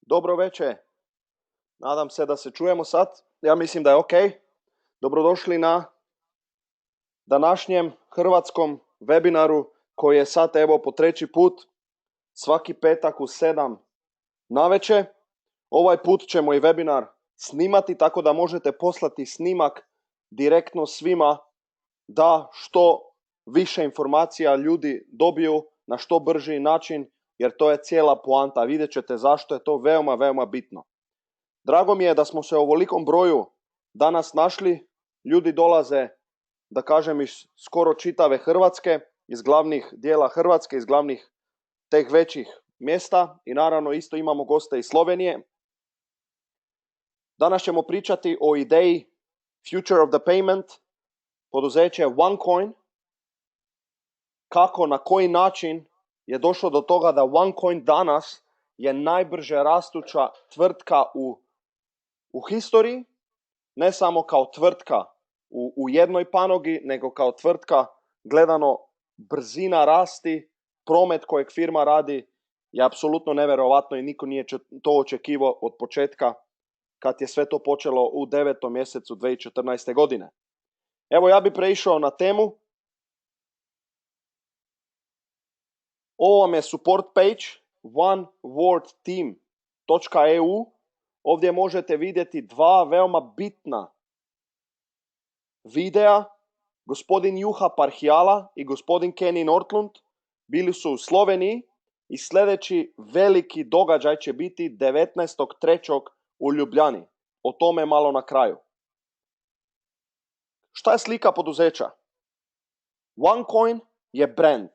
Dobro večer. Nadam se da se čujemo sad. Ja mislim da je ok. Dobrodošli na današnjem hrvatskom webinaru koji je sad evo po treći put svaki petak u 7 navečer. Ovaj put ćemo i webinar snimati tako da možete poslati snimak direktno svima da što više informacija ljudi dobiju na što brži način, jer to je cijela poanta. Vidjet ćete zašto je to veoma, veoma bitno. Drago mi je da smo se u ovolikom broju danas našli. Ljudi dolaze, da kažem, iz skoro čitave Hrvatske, iz glavnih dijela Hrvatske, iz glavnih teh većih mjesta i naravno isto imamo goste iz Slovenije. Danas ćemo pričati o ideji Future of the Payment, poduzeće OneCoin, kako, na koji način je došlo do toga da OneCoin danas je najbrže rastuća tvrtka u historiji, ne samo kao tvrtka u jednoj panogi, nego kao tvrtka gledano brzina rasti, promet kojeg firma radi je apsolutno nevjerovatno i niko nije to očekivao od početka kad je sve to počelo u 9. mjesecu 2014. godine. Evo ja bih prešao na temu. Ovo vam je support page onewordteam.eu. Ovdje možete vidjeti dva veoma bitna videa. Gospodin Juha Parhijala i gospodin Kenny Nortlund bili su u Sloveniji i sljedeći veliki događaj će biti 19.3. u Ljubljani. O tome malo na kraju. Šta je slika poduzeća? OneCoin je brand.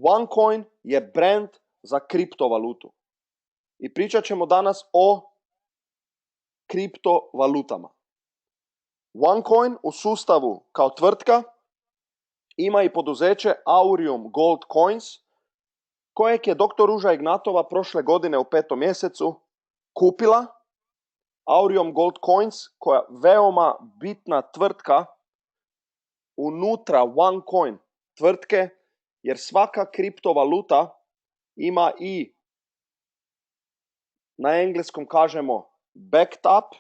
OneCoin je brand za kriptovalutu. I pričat ćemo danas o kriptovalutama. OneCoin u sustavu kao tvrtka ima i poduzeće Aurium Gold Coins, kojeg je dr. Ruža Ignatova prošle godine u 5. mjesecu kupila. Aurium Gold Coins, koja je veoma bitna tvrtka unutra OneCoin tvrtke, jer svaka kriptovaluta ima i, na engleskom kažemo, backed up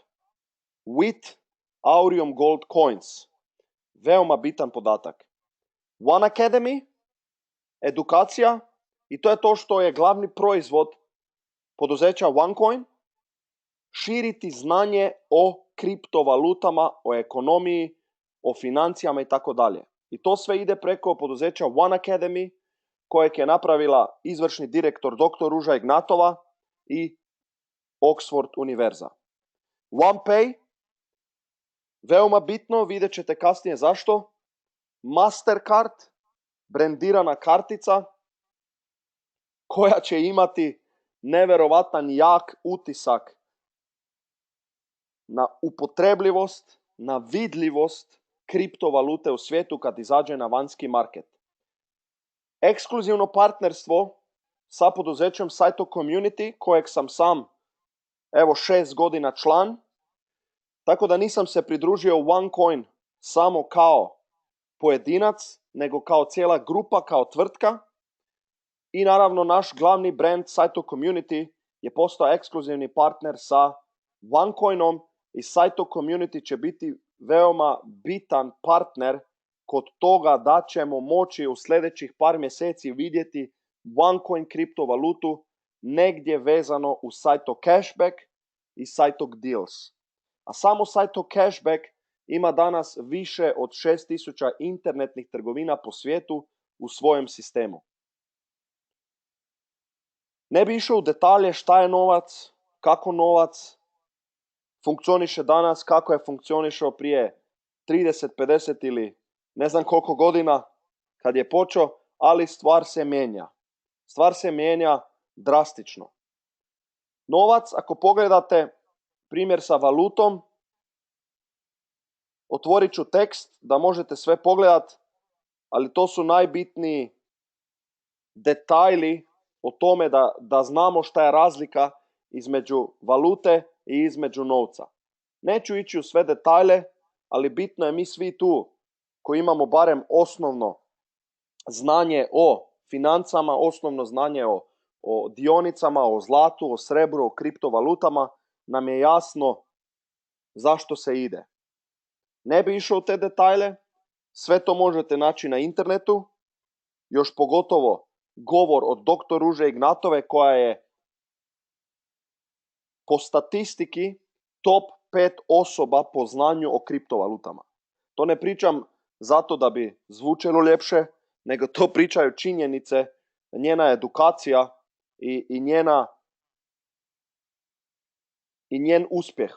with Aurium Gold Coins. Veoma bitan podatak. One Academy, edukacija, i to je to što je glavni proizvod poduzeća OneCoin, širiti znanje o kriptovalutama, o ekonomiji, o financijama i tako dalje. I to sve ide preko poduzeća One Academy, kojeg je napravila izvršni direktor dr. Ruža Ignatova i Oxford univerza. OnePay, veoma bitno, vidjet ćete kasnije zašto. Mastercard, brendirana kartica koja će imati nevjerovatan jak utisak na upotrebljivost, na vidljivost kriptovalute u svijetu kad izađe na vanjski market. Ekskluzivno partnerstvo sa poduzećem Saito Community, kojeg sam sam 6 godina član, tako da nisam se pridružio OneCoin samo kao pojedinac, nego kao cijela grupa, kao tvrtka. I naravno naš glavni brand Saito Community je postao ekskluzivni partner sa OneCoinom i Saito Community će biti veoma bitan partner kod toga da ćemo moći u sljedećih par mjeseci vidjeti OneCoin kriptovalutu negdje vezano u Saito Cashback i Saito Deals. A samo Saito Cashback ima danas više od 6000 internetnih trgovina po svijetu u svojem sistemu. Ne bi išao u detalje šta je novac, kako novac funkcioniše danas, kako je funkcionišao prije 30, 50 ili ne znam koliko godina kad je počeo, ali stvar se mijenja. Stvar se mijenja drastično. Novac, ako pogledate primjer sa valutom, otvorit ću tekst da možete sve pogledat, ali to su najbitniji detalji o tome da znamo šta je razlika između valute i između novca. Neću ići u sve detalje, ali bitno je mi svi tu koji imamo barem osnovno znanje o financama, osnovno znanje o dionicama, o zlatu, o srebru, o kriptovalutama, nam je jasno zašto se ide. Ne bi išao u te detalje, sve to možete naći na internetu, još pogotovo govor od dr. Ruže Ignatove koja je po statistiki top 5 osoba po znanju o kriptovalutama. To ne pričam zato da bi zvučalo ljepše, nego to pričaju činjenice, njena edukacija i njen uspjeh.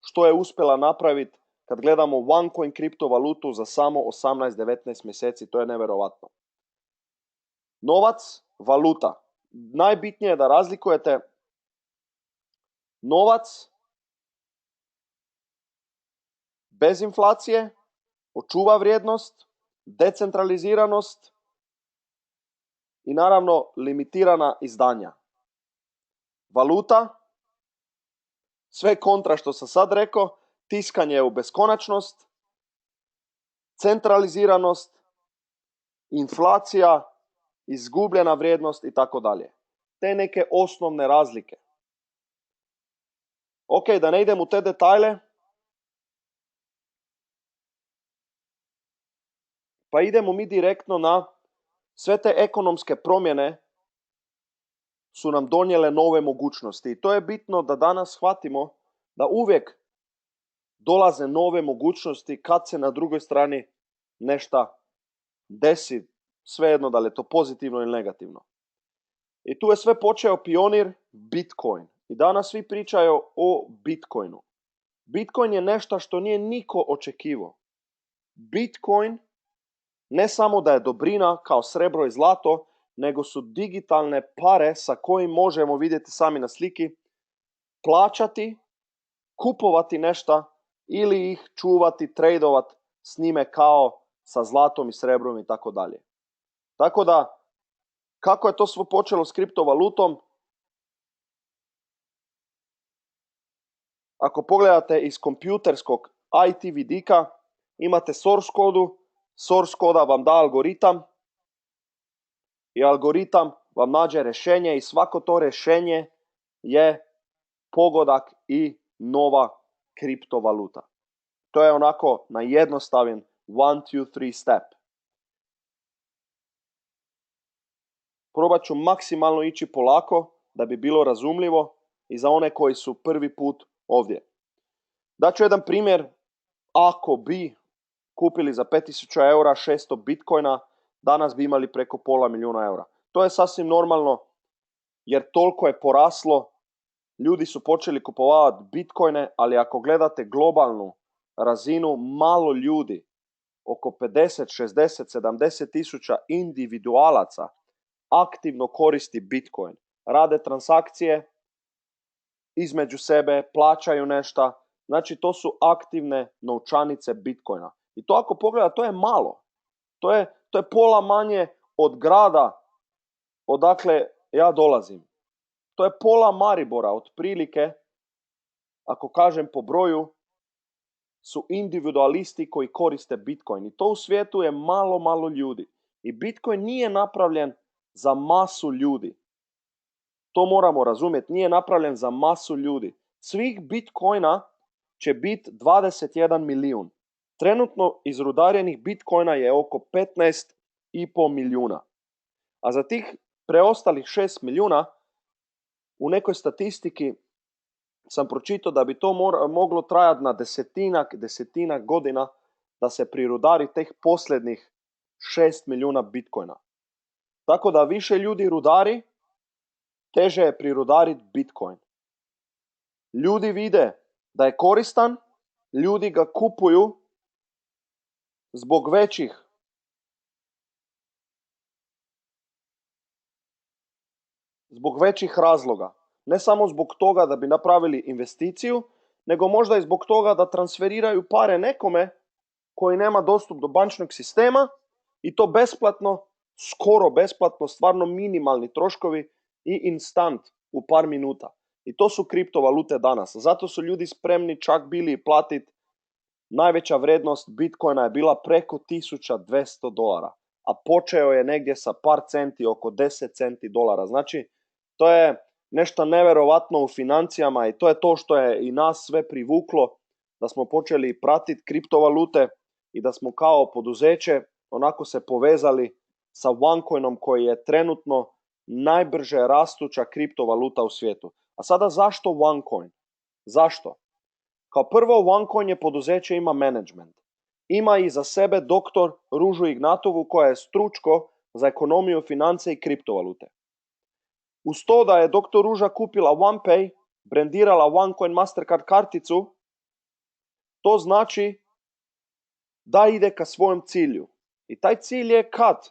Što je uspjela napraviti kad gledamo OneCoin kriptovalutu za samo 18-19 mjeseci, to je nevjerovatno. Novac, valuta. Najbitnije je da razlikujete novac bez inflacije, očuva vrijednost, decentraliziranost i naravno limitirana izdanja. Valuta, sve kontra što sam sad rekao, tiskanje u beskonačnost, centraliziranost, inflacija, izgubljena vrijednost i tako dalje. Te neke osnovne razlike. Ok, da ne idem u te detalje, pa idemo mi direktno na sve te ekonomske promjene su nam donijele nove mogućnosti. I to je bitno da danas shvatimo da uvijek dolaze nove mogućnosti kad se na drugoj strani nešto desi, svejedno da li je to pozitivno ili negativno. I tu je sve počeo pionir Bitcoin. I danas svi pričaju o Bitcoinu. Bitcoin je nešto što nije niko očekivao. Bitcoin ne samo da je dobrina kao srebro i zlato, nego su digitalne pare sa kojim možemo vidjeti sami na sliki, plaćati, kupovati nešto ili ih čuvati, tradovati s njime kao sa zlatom i srebrom i tako dalje. Tako da, kako je to sve počelo s kriptovalutom? Ako pogledate iz kompjuterskog IT vidika, imate source kodu, source koda vam da algoritam i algoritam vam nađe rješenje i svako to rješenje je pogodak i nova kriptovaluta. To je onako na jednostavan 1, 2, 3 step. Probat ću maksimalno ići polako da bi bilo razumljivo i za one koji su prvi put ovdje. Daću jedan primjer. Ako bi kupili za 5000 eura 600 bitcoina, danas bi imali preko $500,000 eura. To je sasvim normalno jer toliko je poraslo, ljudi su počeli kupovati bitcoine, ali ako gledate globalnu razinu, malo ljudi, oko 50, 60, 70 tisuća individualaca aktivno koristi bitcoin. Rade transakcije između sebe, plaćaju nešto. Znači to su aktivne novčanice bitcoina. I to ako pogleda, to je malo. To je pola manje od grada odakle ja dolazim. To je pola Maribora, otprilike, ako kažem po broju, su individualisti koji koriste Bitcoin. I to u svijetu je malo ljudi. I Bitcoin nije napravljen za masu ljudi. To moramo razumjeti, nije napravljen za masu ljudi. Svih Bitcoina će biti 21 milijun. Trenutno izrudarenih Bitcoina je oko 15,5 milijuna. A za tih preostalih 6 milijuna u nekoj statistiki sam pročitao da bi to moglo trajati na desetina godina da se prirudari teh posljednjih 6 milijuna bitcoina. Tako da više ljudi rudari, teže je prirudariti bitcoin. Ljudi vide da je koristan, ljudi ga kupuju zbog većih razloga. Ne samo zbog toga da bi napravili investiciju, nego možda i zbog toga da transferiraju pare nekome koji nema dostup do bančnog sistema i to besplatno, skoro besplatno, stvarno minimalni troškovi i instant u par minuta. I to su kriptovalute danas. Zato su ljudi spremni čak bili platiti. Najveća vrijednost Bitcoina je bila preko $1200, a počeo je negdje sa par centi, oko 10 centi dolara. Znači, To je nešto neverovatno u financijama i to je to što je i nas sve privuklo, da smo počeli pratiti kriptovalute i da smo kao poduzeće onako se povezali sa OneCoinom koji je trenutno najbrže rastuća kriptovaluta u svijetu. A sada zašto OneCoin? Zašto? Kao prvo, OneCoin je poduzeće, ima management. Ima iza sebe doktor Ružu Ignatovu koja je stručko za ekonomiju, financije i kriptovalute. Uz to da je doktor Ruža kupila OnePay, brendirala OneCoin Mastercard karticu, to znači da ide ka svojem cilju. I taj cilj je kad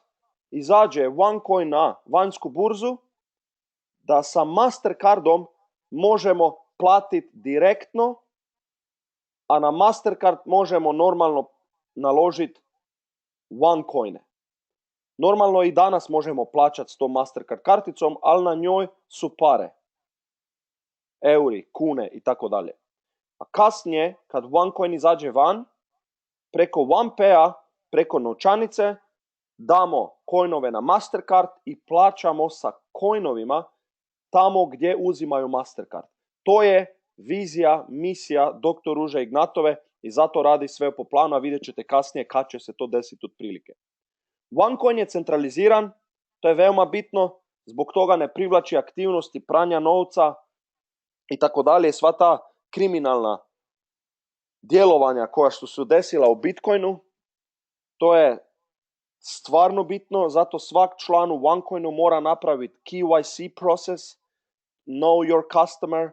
izađe OneCoin na vanjsku burzu, da sa Mastercardom možemo platiti direktno, a na Mastercard možemo normalno naložiti OneCoine. Normalno i danas možemo plaćati s tom Mastercard karticom, ali na njoj su pare. Euri, kune i tako dalje. A kasnije, kad OneCoin izađe van, preko OnePaya, preko novčanice, damo coinove na Mastercard i plaćamo sa coinovima tamo gdje uzimaju Mastercard. To je vizija, misija dr. Ruže Ignatove i zato radi sve po planu, a vidjet ćete kasnije kad će se to desiti otprilike. OneCoin je centraliziran, to je veoma bitno, zbog toga ne privlači aktivnosti pranja novca i tako dalje, sva ta kriminalna djelovanja koja su se desila u Bitcoinu, to je stvarno bitno, zato svak član u OneCoinu mora napraviti KYC proces, know your customer,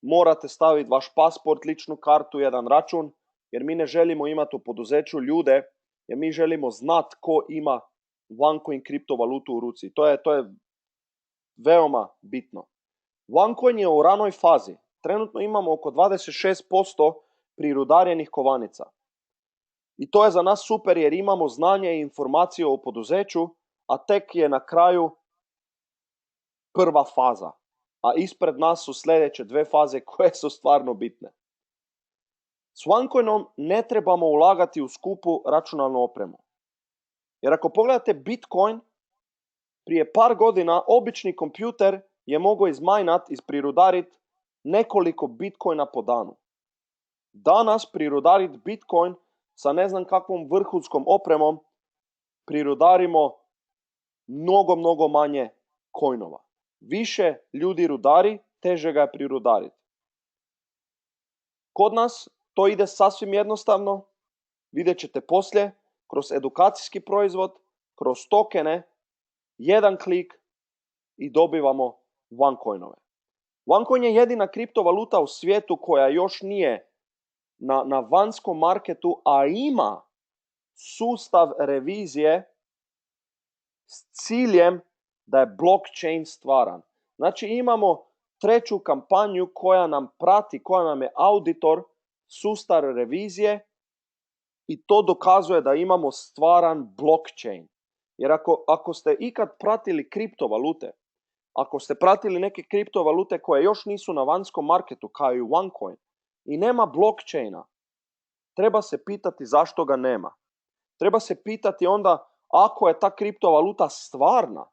morate staviti vaš pasport, ličnu kartu, jedan račun, jer mi ne želimo imati u poduzeću ljude, jer mi želimo znati ko ima OneCoin kriptovalutu u ruci. To je veoma bitno. OneCoin je u ranoj fazi. Trenutno imamo oko 26% prirudarjenih kovanica. I to je za nas super jer imamo znanje i informacije o poduzeću, a tek je na kraju prva faza. A ispred nas su sljedeće dve faze koje su stvarno bitne. S OneCoinom ne trebamo ulagati u skupu računalnu opremu. Jer ako pogledate Bitcoin, prije par godina obični kompjuter je mogao prirudariti nekoliko Bitcoina po danu. Danas prirudariti Bitcoin sa ne znam kakvom vrhunskom opremom prirudarimo mnogo manje coinova. Više ljudi rudari, teže ga je prirudariti. Kod nas to ide sasvim jednostavno, vidjet ćete poslije, kroz edukacijski proizvod, kroz tokene, jedan klik i dobivamo OneCoinove. OneCoin je jedina kriptovaluta u svijetu koja još nije na vanjskom marketu, a ima sustav revizije s ciljem da je blockchain stvaran. Znači imamo treću kampanju koja nam prati, koja nam je auditor, sustav revizije i to dokazuje da imamo stvaran blockchain. Jer ako ste ikad pratili kriptovalute, ako ste pratili neke kriptovalute koje još nisu na vanjskom marketu kao i OneCoin i nema blockchaina, treba se pitati zašto ga nema. Treba se pitati onda ako je ta kriptovaluta stvarna,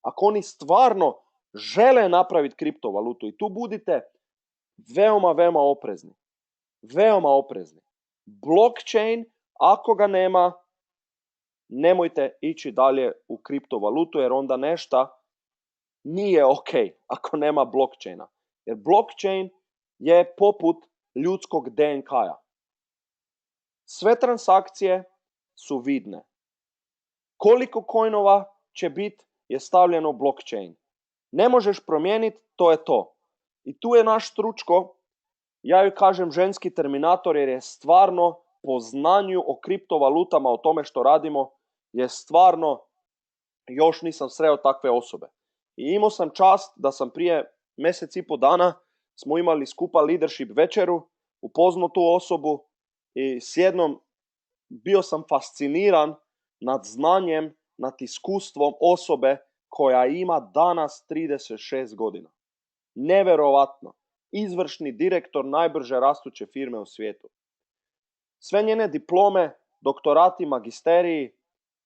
ako oni stvarno žele napraviti kriptovalutu i tu budite veoma oprezni. Veoma oprezni. Blockchain, ako ga nema, nemojte ići dalje u kriptovalutu jer onda nešto nije ok ako nema blockchaina. Jer blockchain je poput ljudskog DNK-a. Sve transakcije su vidne. Koliko coinova će biti je stavljeno u blockchain. Ne možeš promijeniti, to je to. I tu je naš stručko, ja joj kažem ženski terminator jer je stvarno po znanju o kriptovalutama, o tome što radimo, je stvarno, još nisam sreo takve osobe. I imao sam čast da sam prije mjesec i pol dana smo imali skupa leadership večeru, upoznao tu osobu i s jednom bio sam fasciniran nad znanjem, nad iskustvom osobe koja ima danas 36 godina. Neverovatno. Izvršni direktor najbrže rastuće firme u svijetu. Sve njene diplome, doktorati, magisteriji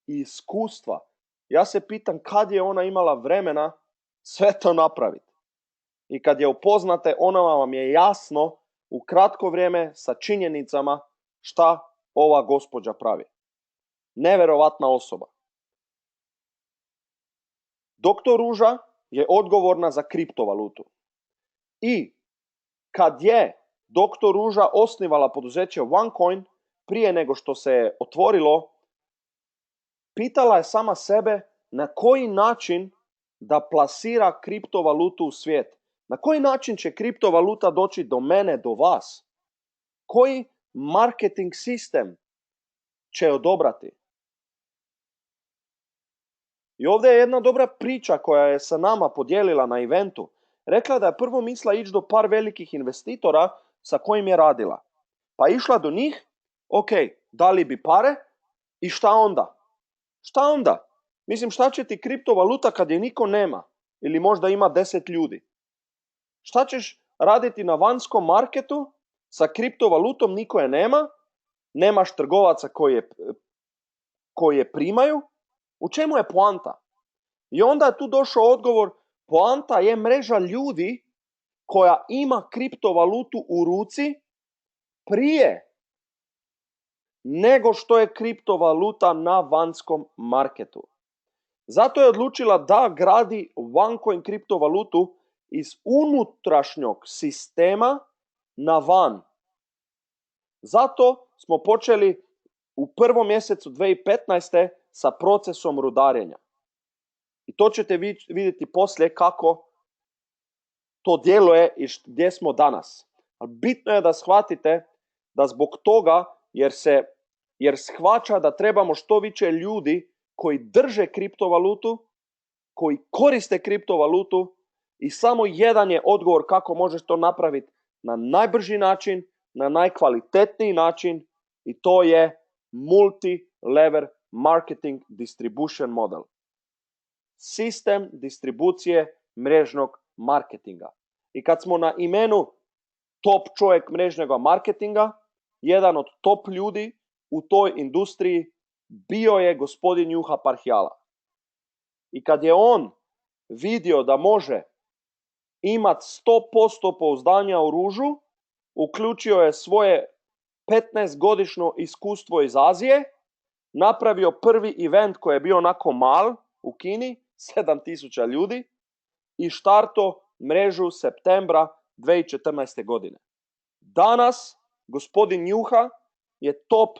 i iskustva. Ja se pitam kad je ona imala vremena sve to napraviti. I kad je upoznate, ono vam je jasno u kratko vrijeme sa činjenicama šta ova gospođa pravi. Neverovatna osoba. Doktor Ruža je odgovorna za kriptovalutu. I kad je doktor Ruža osnivala poduzeće OneCoin, prije nego što se je otvorilo, pitala je sama sebe na koji način da plasira kriptovalutu u svijet. Na koji način će kriptovaluta doći do mene, do vas? Koji marketing sistem će odobrati? I ovdje je jedna dobra priča koja je sa nama podijelila na eventu. Rekla da je prvo mislila ići do par velikih investitora sa kojim je radila. Pa išla do njih, ok, dali bi pare i šta onda? Šta onda? Mislim, šta će ti kriptovaluta kad je niko nema? Ili možda ima 10 ljudi? Šta ćeš raditi na vanjskom marketu sa kriptovalutom, niko je nema, nemaš trgovaca koji je primaju? U čemu je poanta? I onda je tu došao odgovor, poanta je mreža ljudi koja ima kriptovalutu u ruci prije nego što je kriptovaluta na vanjskom marketu. Zato je odlučila da gradi OneCoin kriptovalutu iz unutrašnjog sistema na van. Zato smo počeli u prvom mjesecu 2015. sa procesom rudarenja. I to ćete vidjeti poslije kako to djeluje i gdje smo danas. Ali bitno je da shvatite da zbog toga, jer shvaća da trebamo što više ljudi koji drže kriptovalutu, koji koriste kriptovalutu, i samo jedan je odgovor kako možeš to napraviti na najbrži način, na najkvalitetniji način, i to je multi-level marketing distribution model. Sistem distribucije mrežnog marketinga. I kad smo na imenu top čovjek mrežnog marketinga, jedan od top ljudi u toj industriji bio je gospodin Juha Parhijala. I kad je on vidio da može imati 100% pouzdanja u Ružu, uključio je svoje 15-godišnje iskustvo iz Azije, napravio prvi event koji je bio onako mal u Kini, 7000 ljudi, i štarto mrežu septembra 2014. godine. Danas gospodin Juha je top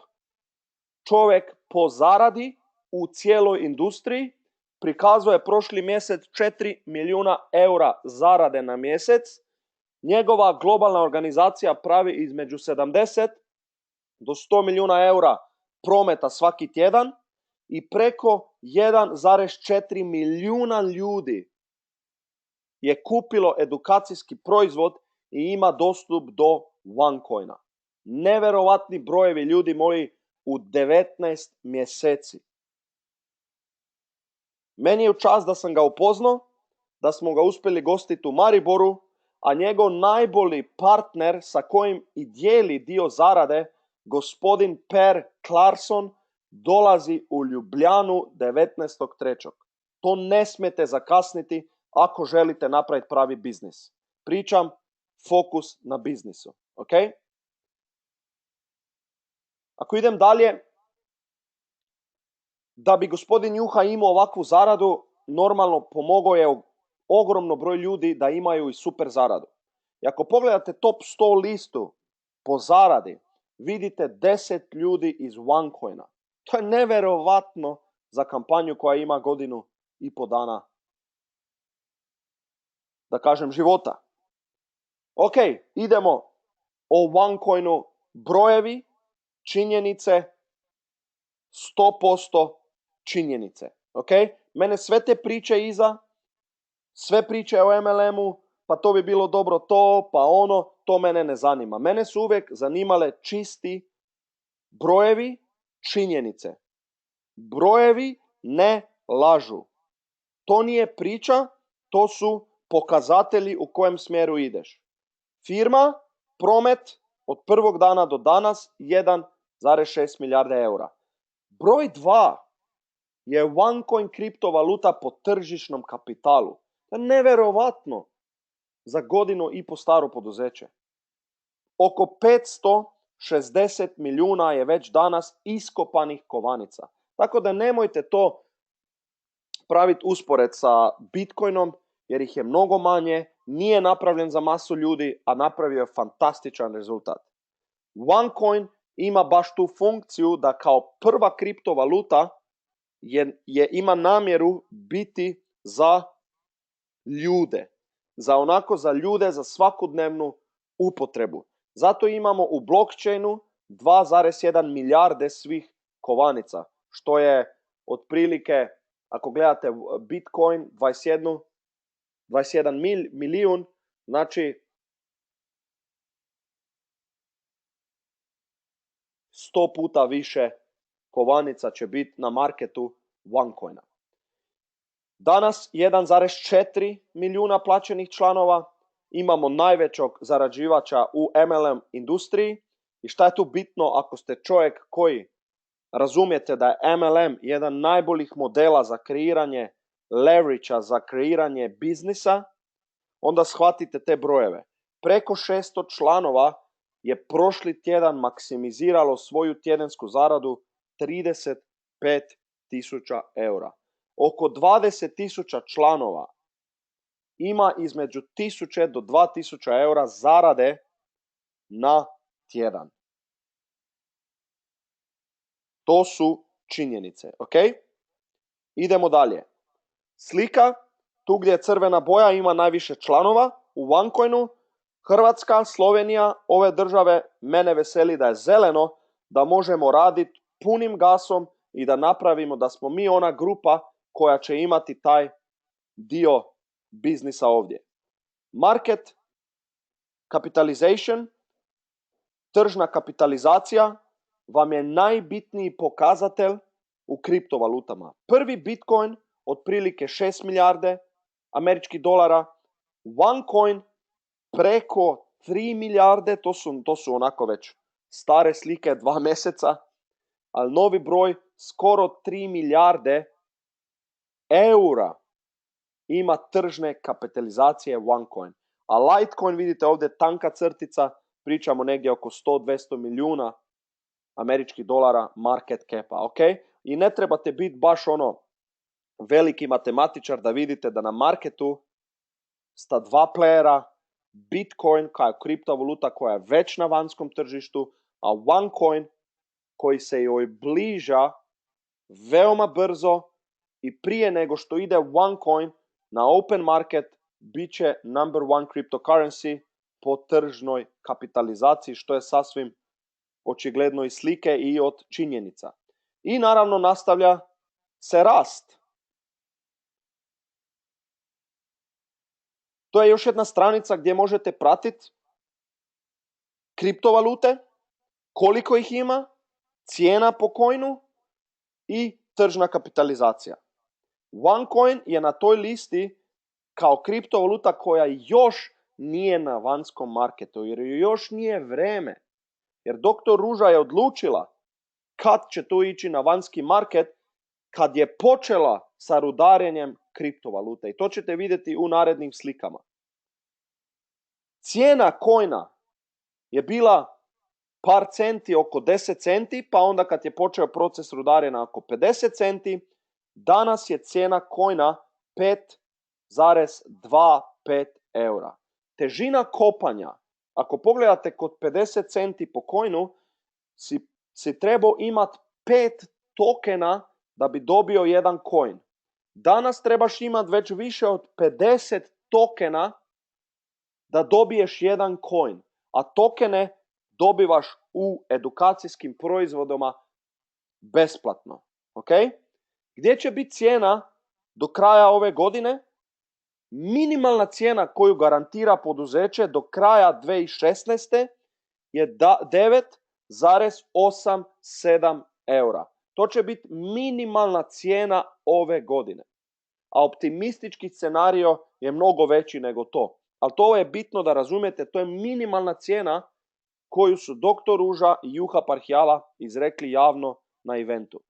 čovjek po zaradi u cijeloj industriji. Prikazuje prošli mjesec 4 milijuna eura zarade na mjesec. Njegova globalna organizacija pravi između 70 do 100 milijuna eura prometa svaki tjedan i preko 1,4 milijuna ljudi je kupilo edukacijski proizvod i ima dostup do OneCoina. Neverovatni brojevi, ljudi moji, u 19 mjeseci. Meni je u čast da sam ga upoznao, da smo ga uspjeli gostiti u Mariboru, a njegov najbolji partner sa kojim i dijeli dio zarade, gospodin Per Clarkson, dolazi u Ljubljanu 19.3. To ne smijete zakasniti ako želite napraviti pravi biznis. Pričam fokus na biznisu. Ok? Ako idem dalje, da bi gospodin Juha imao ovakvu zaradu, normalno pomogao je ogromno broj ljudi da imaju i super zaradu. I ako pogledate top 100 listu po zaradi, vidite 10 ljudi iz OneCoina. To je neverovatno za kampanju koja ima 1,5 dana, da kažem, života. Ok, idemo o OneCoinu, brojevi, činjenice, 100% činjenice. Ok, mene sve te priče iza, sve priče o MLM-u, pa to bi bilo dobro to, pa ono, to mene ne zanima. Mene su uvijek zanimale čisti brojevi, činjenice. Brojevi ne lažu. To nije priča, to su pokazatelji u kojem smjeru ideš. Firma, promet od prvog dana do danas 1,6 milijarde eura. Broj 2 je OneCoin kriptovaluta po tržišnom kapitalu. To To je neverovatno za godinu i po staro poduzeće. Oko 560 milijuna je već danas iskopanih kovanica. Tako da nemojte to praviti uspored sa Bitcoinom, jer ih je mnogo manje, nije napravljen za masu ljudi, a napravio je fantastičan rezultat. OneCoin ima baš tu funkciju da kao prva kriptovaluta ima namjeru biti za ljude. Za ljude, za svakodnevnu upotrebu. Zato imamo u blockchainu 2,1 milijarde svih kovanica, što je otprilike, ako gledate Bitcoin, 21 milijun, znači 100 puta više kovanica će biti na marketu OneCoina. Danas 1,4 milijuna plaćenih članova, imamo najvećog zarađivača u MLM industriji. I šta je tu bitno ako ste čovjek koji razumijete da je MLM jedan najboljih modela za kreiranje leverage-a, za kreiranje biznisa, onda shvatite te brojeve. Preko 600 članova je prošli tjedan maksimiziralo svoju tjedensku zaradu 35.000 eura. Oko 20.000 članova ima između 1000 do 2000 eura zarade na tjedan. To su činjenice, ok? Idemo dalje. Slika, tu gdje je crvena boja, ima najviše članova u OneCoinu. Hrvatska, Slovenija, ove države, mene veseli da je zeleno, da možemo raditi punim gasom i da napravimo da smo mi ona grupa koja će imati taj dio biznisa ovdje. Market capitalization, tržna kapitalizacija, vam je najbitniji pokazatelj u kriptovalutama. Prvi Bitcoin otprilike 6 milijarde američkih dolara, OneCoin preko 3 milijarde, to su onako već stare slike 2 mjeseca, ali novi broj skoro 3 milijarde eura ima tržne kapitalizacije OneCoin. A Litecoin, vidite ovdje tanka crtica, pričamo negdje oko 100-200 milijuna američkih dolara market capa, ok? I ne trebate biti baš veliki matematičar da vidite da na marketu sta dva playera, Bitcoin kao kriptovaluta koja je već na vanjskom tržištu, a OneCoin koji se joj bliža veoma brzo i prije nego što ide OneCoin na open market bit će number one cryptocurrency po tržnoj kapitalizaciji, što je sasvim očigledno iz slike i od činjenica. I naravno nastavlja se rast. To je još jedna stranica gdje možete pratiti kriptovalute, koliko ih ima, cijena po coinu i tržna kapitalizacija. OneCoin je na toj listi kao kriptovaluta koja još nije na vanjskom marketu, jer još nije vreme. Jer dr. Ruža je odlučila kad će to ići na vanjski market, kad je počela sa rudarenjem kriptovalute. I to ćete vidjeti u narednim slikama. Cijena coina je bila par centi, oko 10 centi, pa onda kad je počeo proces rudarenja oko 50 centi, danas je cijena coina 5,25 eura. Težina kopanja, ako pogledate kod 50 centi po coinu, si trebao imati 5 tokena da bi dobio jedan coin. Danas trebaš imati već više od 50 tokena da dobiješ jedan coin. A tokene dobivaš u edukacijskim proizvodima besplatno. Okay? Gdje će biti cijena do kraja ove godine? Minimalna cijena koju garantira poduzeće do kraja 2016. je 9,87 eura. To će biti minimalna cijena ove godine. A optimistički scenario je mnogo veći nego to. Ali to je bitno da razumijete, to je minimalna cijena koju su dr. Ruža i Juha Parhijala izrekli javno na eventu.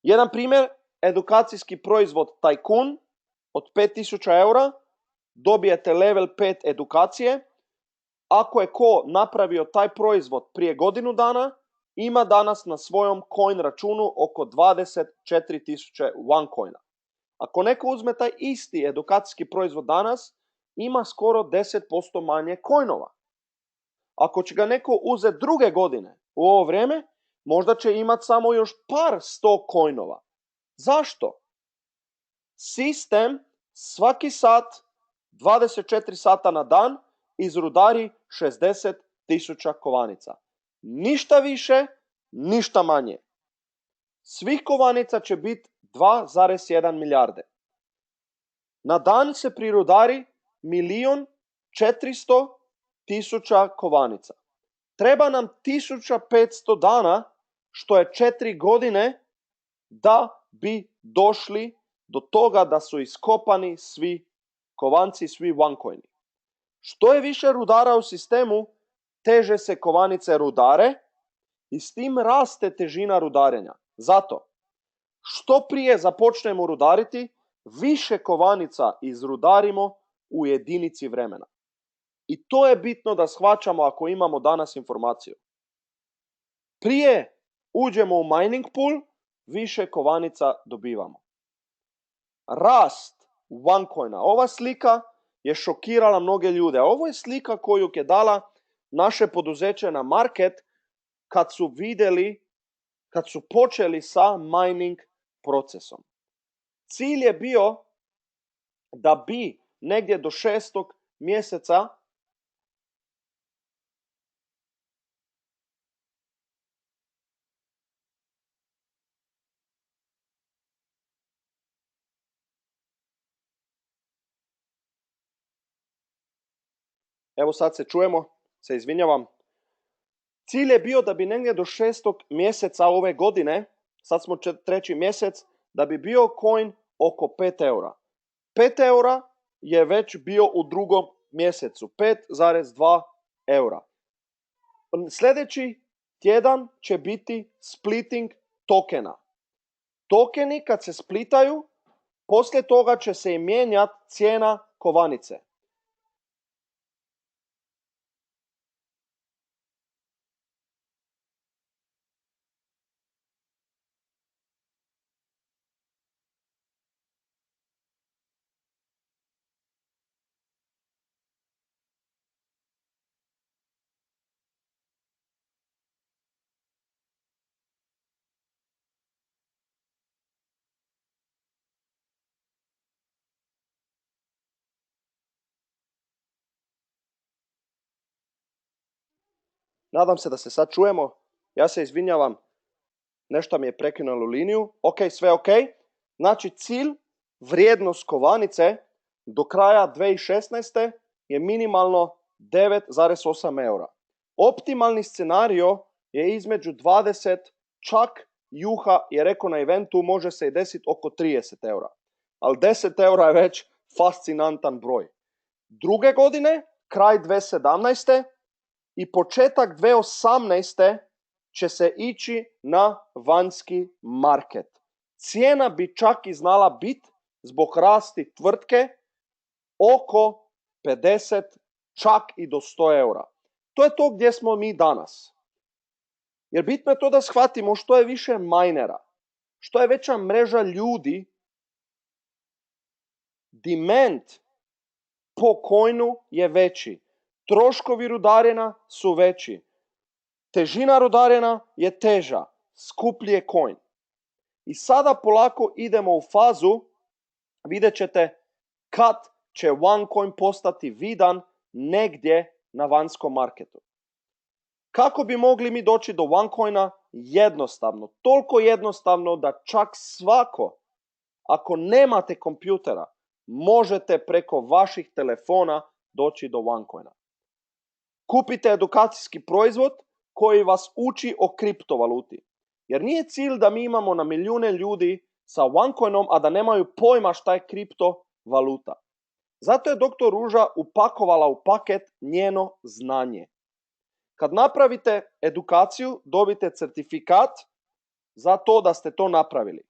Jedan primjer, edukacijski proizvod Tycoon od 5000 eura dobijete level 5 edukacije. Ako je ko napravio taj proizvod prije godinu dana, ima danas na svojom coin računu oko 24.000 OneCoina. Ako neko uzme taj isti edukacijski proizvod danas, ima skoro 10% manje coinova. Ako će ga neko uzeti druge godine u ovo vrijeme, možda će imati samo još par 100 coinova. Zašto? Sistem svaki sat, 24 sata na dan, izrudari 60.000 kovanica. Ništa više, ništa manje. Svih kovanica će biti 2,1 milijarde. Na dan se prirudari 1.400.000 kovanica. Treba nam 1500 dana, što je 4 godine, da bi došli do toga da su iskopani svi kovanci, svi OneCoini. Što je više rudara u sistemu, teže se kovanice rudare i s tim raste težina rudarenja. Zato, što prije započnemo rudariti, više kovanica izrudarimo u jedinici vremena. I to je bitno da shvaćamo ako imamo danas informaciju. Prije uđemo u mining pool, više kovanica dobivamo. Rast OneCoina. Ova slika je šokirala mnoge ljude. Ovo je slika koju je dala naše poduzeće na market kad su počeli sa mining procesom. Cilj je bio da bi negdje do 6. mjeseca evo sad se čujemo, se izvinjavam. Cilj je bio da bi negdje do 6. mjeseca ove godine, sad smo 3. mjesec, da bi bio coin oko 5 eura. 5 eura je već bio u 2. mjesecu, 5,2 eura. Sljedeći tjedan će biti splitting tokena. Tokeni kad se splitaju, poslije toga će se i mijenjati cijena kovanice. Nadam se da se sad čujemo. Ja se izvinjavam, nešto mi je prekinulo liniju. Ok, sve ok. Znači cilj, vrijednost kovanice do kraja 2016. je minimalno 9,8 eura. Optimalni scenario je između 20, čak Juha je rekao na eventu može se i desiti oko 30 eura. Ali 10 eura je već fascinantan broj. Druge godine, kraj 2017. i početak 2018. će se ići na vanjski market. Cijena bi čak i znala biti zbog rasti tvrtke oko 50, čak i do 100 eura. To je to gdje smo mi danas. Jer bitno je to da shvatimo što je više minera, što je veća mreža ljudi, demand po coinu je veći. Troškovi rudarenja su veći. Težina rudarenja je teža. Skuplji je coin. I sada polako idemo u fazu, vidjet ćete kad će OneCoin postati vidan negdje na vanjskom marketu. Kako bi mogli mi doći do OneCoina? Jednostavno. Toliko jednostavno da čak svako, ako nemate kompjutera, možete preko vaših telefona doći do OneCoina. Kupite edukacijski proizvod koji vas uči o kriptovaluti. Jer nije cilj da mi imamo na milijune ljudi sa OneCoinom, a da nemaju pojma šta je kriptovaluta. Zato je dr. Ruža upakovala u paket njeno znanje. Kad napravite edukaciju, dobite certifikat za to da ste to napravili.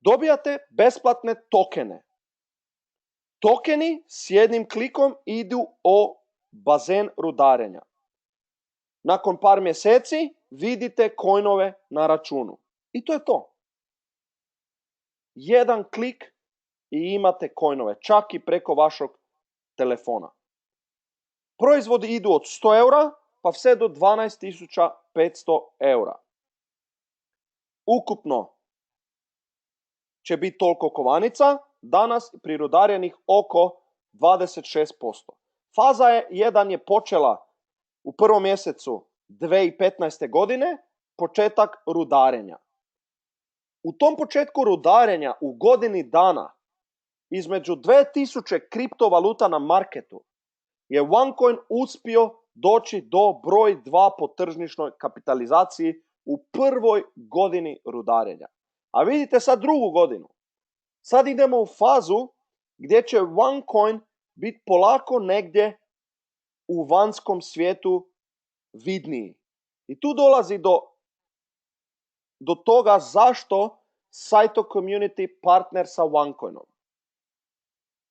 dobijate besplatne tokene. Tokeni s jednim klikom idu o bazen rudarenja. Nakon par mjeseci vidite coinove na računu. I to je to. Jedan klik i imate coinove, čak i preko vašeg telefona. Proizvodi idu od 100 eura pa sve do 12.500 eura. Ukupno će biti toliko kovanica, danas prirudarjenih oko 26%. Faza 1 je počela u prvom mjesecu 2015. godine, početak rudarenja. U tom početku rudarenja u godini dana između 2000 kriptovaluta na marketu je OneCoin uspio doći do broj 2 po tržišnoj kapitalizaciji u prvoj godini rudarenja. A vidite sad drugu godinu. Sad idemo u fazu gdje će OneCoin biti polako negdje u vanjskom svijetu vidniji. I tu dolazi do toga zašto Saito Community partner sa OneCoinom.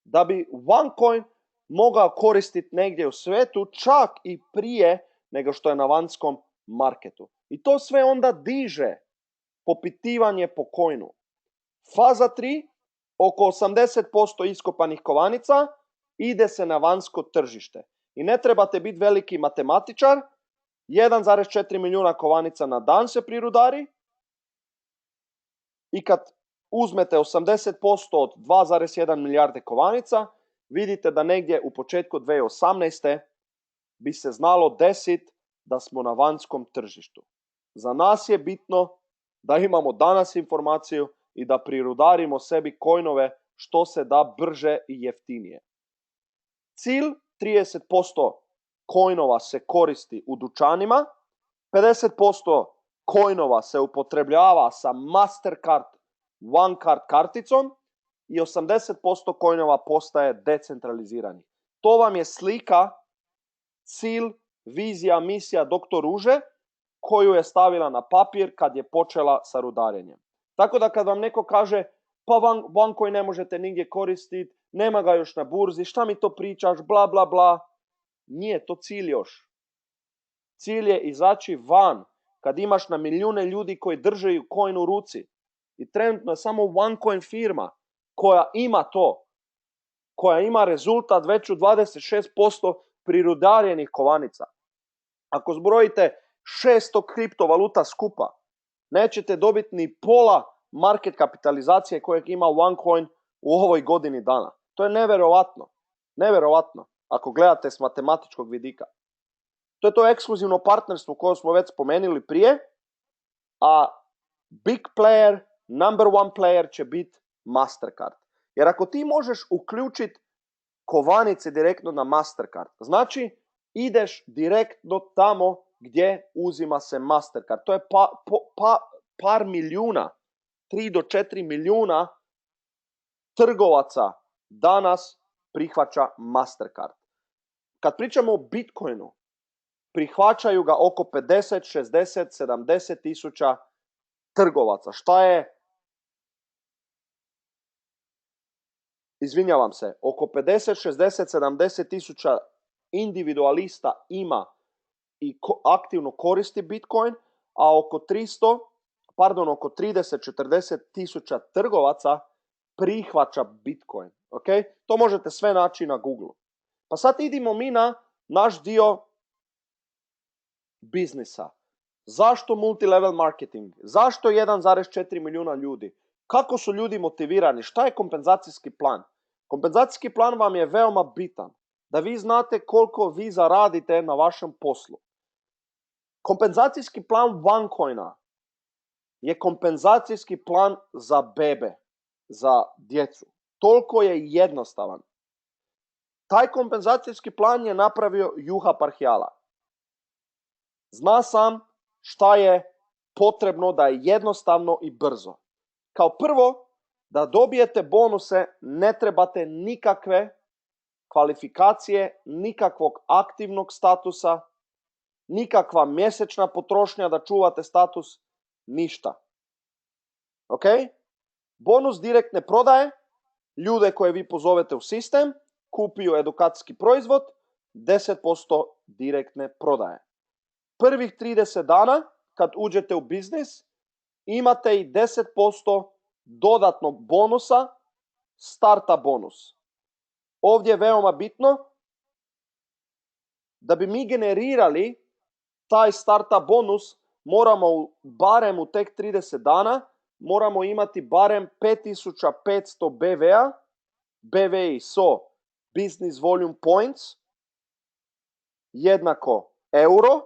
Da bi OneCoin mogao koristiti negdje u svijetu čak i prije nego što je na vanjskom marketu. I to sve onda diže popitivanje po coinu. Faza 3, oko 80% iskopanih kovanica ide se na vanjsko tržište. I ne trebate biti veliki matematičar, 1,4 milijuna kovanica na dan se prirudari i kad uzmete 80% od 2,1 milijarde kovanica, vidite da negdje u početku 2018. bi se znalo desiti da smo na vanjskom tržištu. Za nas je bitno da imamo danas informaciju i da prirudarimo sebi coinove što se da brže i jeftinije. Cilj 30% coinova se koristi u dućanima, 50% coinova se upotrebljava sa Mastercard OneCard karticom i 80% coinova postaje decentralizirani. To vam je slika, cilj, vizija, misija dr. Ruže koju je stavila na papir kad je počela sa rudarenjem. Tako da kad vam neko kaže pa OneCoin ne možete nigdje koristiti, nema ga još na burzi, šta mi to pričaš, bla bla bla. Nije to cilj još. Cilj je izaći van kad imaš na milijune ljudi koji držaju coin u ruci. I trenutno je samo OneCoin firma koja ima to, koja ima rezultat već u 26% prirudarjenih kovanica. Ako zbrojite 600 kriptovaluta skupa, nećete dobiti ni pola market kapitalizacije kojeg ima OneCoin u ovoj godini dana. To je nevjerovatno. Nevjerovatno ako gledate s matematičkog vidika. To je to ekskluzivno partnerstvo koje smo već spomenuli prije, a big player, number one player će biti Mastercard. Jer ako ti možeš uključiti kovanice direktno na Mastercard, znači ideš direktno tamo gdje uzima se Mastercard. To je par milijuna, 3 do 4 milijuna trgovaca danas prihvaća Mastercard. Kad pričamo o Bitcoinu, prihvaćaju ga oko 50, 60, 70 tisuća trgovaca. Šta je? Izvinjavam se, oko 50, 60, 70 tisuća individualista ima i aktivno koristi Bitcoin, a oko 30, 40 tisuća trgovaca prihvaća Bitcoin. Okay? To možete sve naći na Google. Pa sad idemo mi na naš dio biznisa. Zašto multilevel marketing? Zašto 1,4 milijuna ljudi? Kako su ljudi motivirani? Šta je kompenzacijski plan? Kompenzacijski plan vam je veoma bitan. Da vi znate koliko vi zaradite na vašem poslu. Kompenzacijski plan OneCoina je kompenzacijski plan za bebe, za djecu. Toliko je jednostavan. Taj kompenzacijski plan je napravio Juha Parhijala. Zna sam šta je potrebno da je jednostavno i brzo. Kao prvo, da dobijete bonuse ne trebate nikakve kvalifikacije, nikakvog aktivnog statusa, nikakva mjesečna potrošnja da čuvate status, ništa. Ok? Bonus direktne prodaje, ljude koje vi pozovete u sistem, kupio edukacijski proizvod, 10% direktne prodaje. Prvih 30 dana kad uđete u biznis, imate i 10% dodatnog bonusa, starta bonus. Ovdje je veoma bitno da bi mi generirali taj starta bonus, moramo barem u tek 30 dana, moramo imati barem 5500 BV-a, BV so Business Volume Points, jednako euro,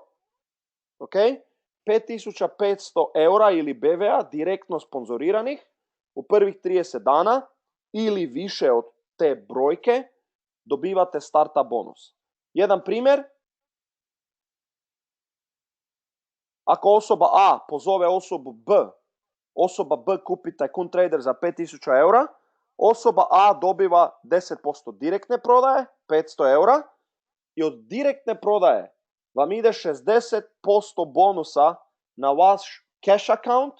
ok? 5500 eura ili BV-a direktno sponzoriranih u prvih 30 dana ili više od te brojke dobivate starta bonus. Jedan primjer, ako osoba A pozove osobu B, osoba B kupi Tycoon Trader za 5000 eura, osoba A dobiva 10% direktne prodaje, 500 eura, i od direktne prodaje vam ide 60% bonusa na vaš cash account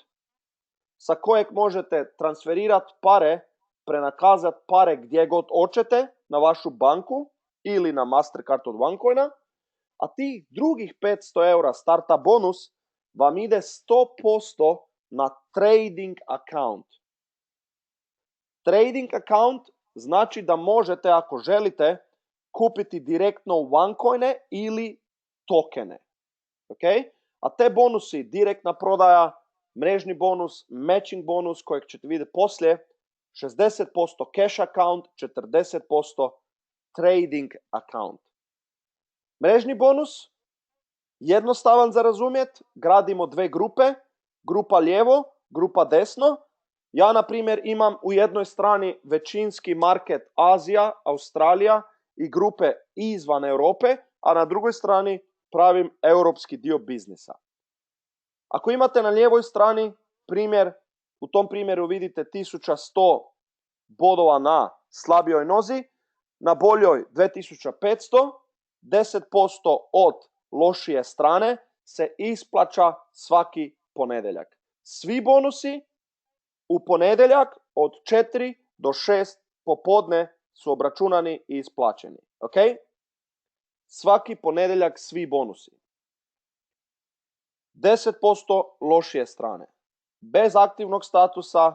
sa kojeg možete transferirati pare, prenakazati pare gdje god hoćete na vašu banku ili na Mastercard od OneCoina, a tih drugih 500 eura starta bonus vam ide 100% na trading account. Trading account znači da možete, ako želite, kupiti direktno OneCoine ili tokene. Okay? A te bonusi, direktna prodaja, mrežni bonus, matching bonus kojeg ćete vidjeti poslije, 60% cash account, 40% trading account. Mrežni bonus, jednostavan za razumjet, gradimo dve grupe, grupa lijevo, grupa desno. Ja, na primjer, imam u jednoj strani većinski market Azija, Australija i grupe izvan Europe, a na drugoj strani pravim europski dio biznisa. Ako imate na lijevoj strani primjer, u tom primjeru vidite 1100 bodova na slabijoj nozi, na boljoj 2500, 10% od lošije strane se isplaća svaki ponedjeljak. Svi bonusi u ponedjeljak od 4 do 6 popodne su obračunani i isplaćeni. Okay? Svaki ponedjeljak svi bonusi. 10% lošije strane. Bez aktivnog statusa,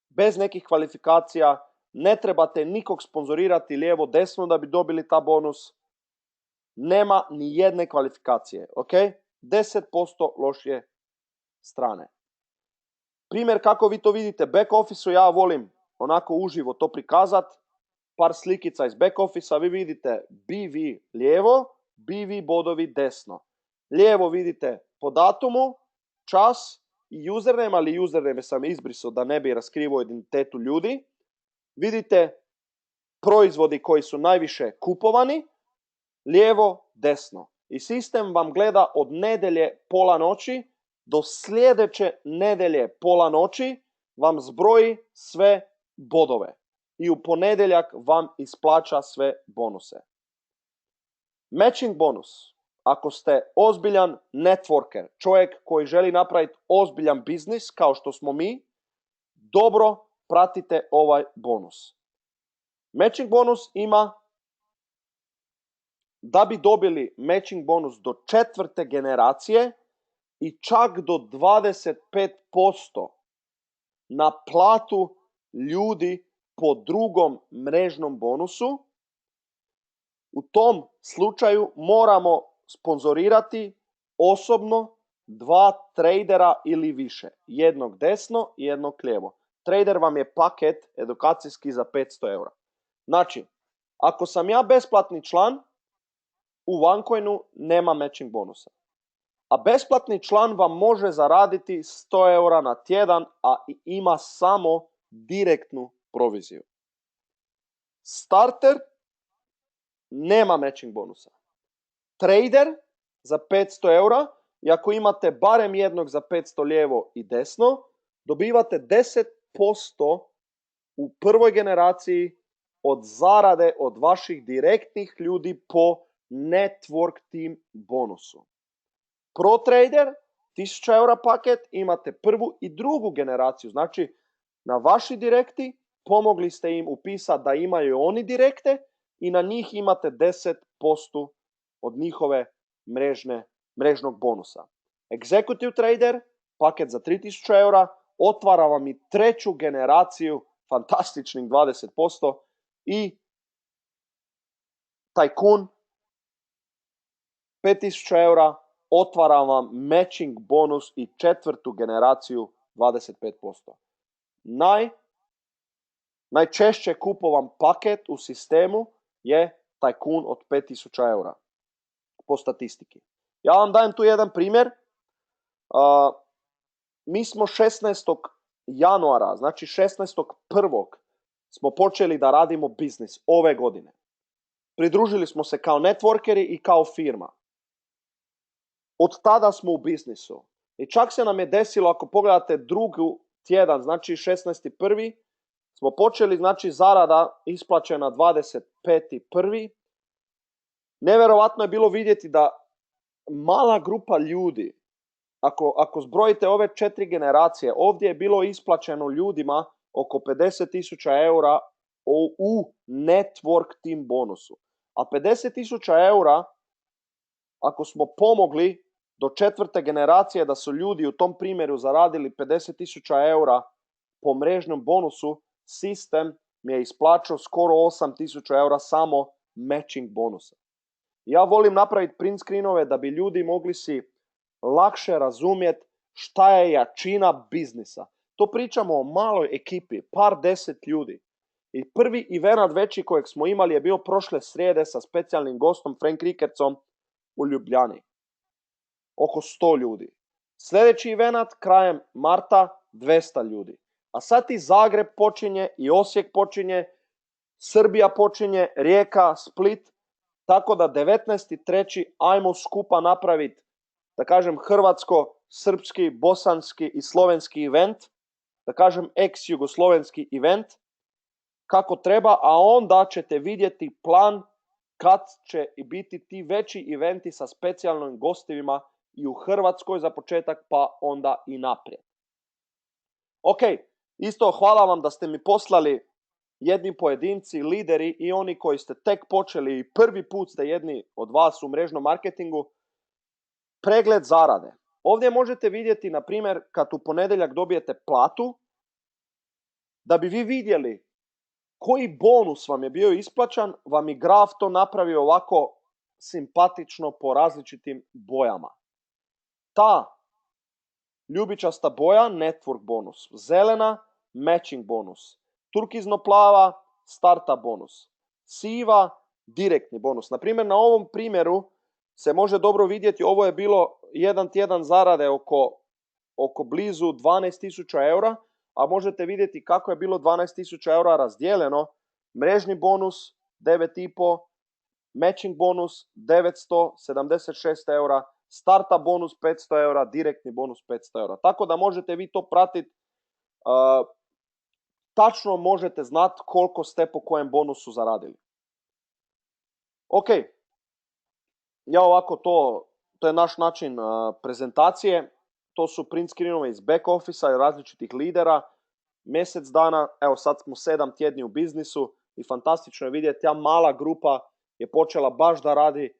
bez nekih kvalifikacija, ne trebate nikog sponzorirati lijevo desno da bi dobili ta bonus. Nema ni jedne kvalifikacije. Okay? 10% lošije strane. Primjer kako vi to vidite back office-u, ja volim onako uživo to prikazat. Par slikica iz back office-a, vi vidite BV lijevo, BV bodovi desno. Lijevo vidite po datumu, čas i username, ali username sam izbrisao da ne bi raskrivao identitetu ljudi. Vidite proizvodi koji su najviše kupovani, lijevo, desno. I sistem vam gleda od nedjelje pola noći do sljedeće nedjelje pola noći vam zbroji sve bodove. I u ponedjeljak vam isplaća sve bonuse. Matching bonus. Ako ste ozbiljan networker, čovjek koji želi napraviti ozbiljan biznis kao što smo mi, dobro pratite ovaj bonus. Matching bonus ima, da bi dobili matching bonus do 4. generacije i čak do 25% na platu ljudi po drugom mrežnom bonusu, u tom slučaju moramo sponzorirati osobno 2 tradera ili više. Jednog desno i jednog lijevo. Trader vam je paket edukacijski za 500 eura. Znači, ako sam ja besplatni član, u OneCoinu nema matching bonusa. A besplatni član vam može zaraditi 100 eura na tjedan, a ima samo direktnu proviziju. Starter nema matching bonusa. Trader za 500 eura, i ako imate barem jednog za 500 lijevo i desno, dobivate 10% u prvoj generaciji od zarade od vaših direktnih ljudi po network team bonusu. Pro trader, 1000 eura paket, imate prvu i drugu generaciju. Znači, na vaši direkti, pomogli ste im upisati da imaju oni direkte i na njih imate 10% od njihove mrežnog bonusa. Executive Trader, paket za 3000 eura, otvara vam i treću generaciju fantastičnih 20% i Tycoon 5000 eura otvara vam matching bonus i četvrtu generaciju 25%. Najčešće kupovan paket u sistemu je Tycoon od 5000 eura po statistiki. Ja vam dajem tu jedan primjer. Mi smo 16. januara, znači 16.1. smo počeli da radimo biznis ove godine. Pridružili smo se kao networkeri i kao firma. Od tada smo u biznisu. I čak se nam je desilo, ako pogledate drugu tjedan, znači 16.1. smo počeli, znači zarada isplaćena 25.1. Nevjerovatno je bilo vidjeti da mala grupa ljudi, ako zbrojite ove 4 generacije, ovdje je bilo isplaćeno ljudima oko 50.000 eura u network team bonusu. A 50.000 eura, ako smo pomogli do četvrte generacije da su ljudi u tom primjeru zaradili 50.000 eura po mrežnom bonusu, sistem mi je isplaćao skoro 8.000 eura samo matching bonusa. Ja volim napraviti print screenove da bi ljudi mogli si lakše razumjeti šta je jačina biznisa. To pričamo o maloj ekipi, par 10 ljudi. I prvi event veći kojeg smo imali je bio prošle srijede sa specijalnim gostom Frank Rickertsom u Ljubljani. Oko 100 ljudi. Sljedeći event krajem marta 200 ljudi. A sad i Zagreb počinje i Osijek počinje, Srbija počinje, Rijeka, Split. Tako da 19.3. ajmo skupa napraviti, da kažem, hrvatsko-srpski, bosanski i slovenski event. Da kažem ex-jugoslovenski event. Kako treba, a onda ćete vidjeti plan kad će biti ti veći eventi sa specijalnim gostivima i u Hrvatskoj za početak, pa onda i naprijed. Ok, isto hvala vam da ste mi poslali jedni pojedinci, lideri i oni koji ste tek počeli i prvi put ste jedni od vas u mrežnom marketingu, pregled zarade. Ovdje možete vidjeti, na primjer, kad u ponedjeljak dobijete platu, da bi vi vidjeli koji bonus vam je bio isplaćan, vam i graf to napravi ovako simpatično po različitim bojama. Ta ljubičasta boja, network bonus, zelena, matching bonus, turkizno plava, startup bonus, siva, direktni bonus. Na primjer, na ovom primjeru se može dobro vidjeti, ovo je bilo jedan tjedan zarade oko blizu 12.000 eura, a možete vidjeti kako je bilo 12.000 eura razdijeljeno. Mrežni bonus 9,5, matching bonus 976 eura, startup bonus 500 eura, direktni bonus 500 eura. Tako da možete vi to pratiti, tačno možete znati koliko ste po kojem bonusu zaradili. Ok, ja ovako to je naš način prezentacije. To su print screenove iz back office i različitih lidera. Mjesec dana, evo sad smo 7 tjedni u biznisu i fantastično je vidjeti, ta mala grupa je počela baš da radi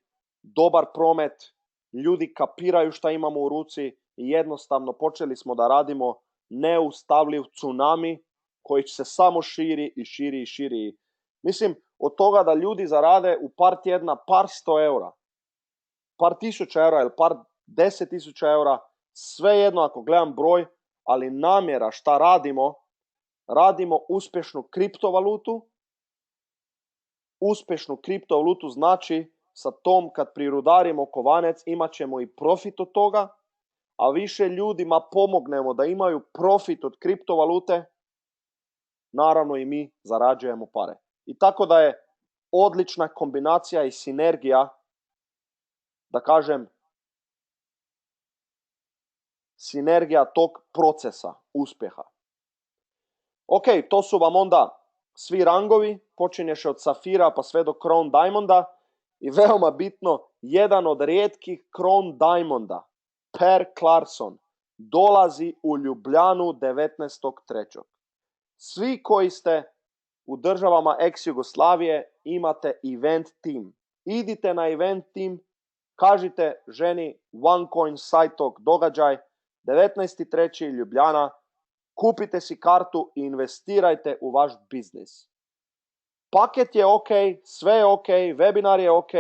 dobar promet, ljudi kapiraju šta imamo u ruci i jednostavno počeli smo da radimo neustavljiv tsunami koji se samo širi i širi i širi. Mislim, od toga da ljudi zarade u par tjedna par 100 eura, par 1000 eura ili par 10.000 eura, svejedno ako gledam broj, ali namjera šta radimo uspješnu kriptovalutu. Uspješnu kriptovalutu znači sa tom kad prirudarimo kovanec imat ćemo i profit od toga, a više ljudima pomognemo da imaju profit od kriptovalute, naravno i mi zarađujemo pare. I tako da je odlična kombinacija i sinergija, da kažem, sinergija tog procesa uspjeha. Ok, to su vam onda svi rangovi, počinješ od Safira pa sve do Crown Diamonda i veoma bitno, jedan od rijetkih Crown Diamonda, Per Clarkson, dolazi u Ljubljanu 19.3. Svi koji ste u državama ex-Jugoslavije imate event team. Idite na event team, kažite ženi OneCoin Sajtok događaj 19.3. Ljubljana, kupite si kartu i investirajte u vaš biznis. Paket je ok, sve je ok, webinar je ok,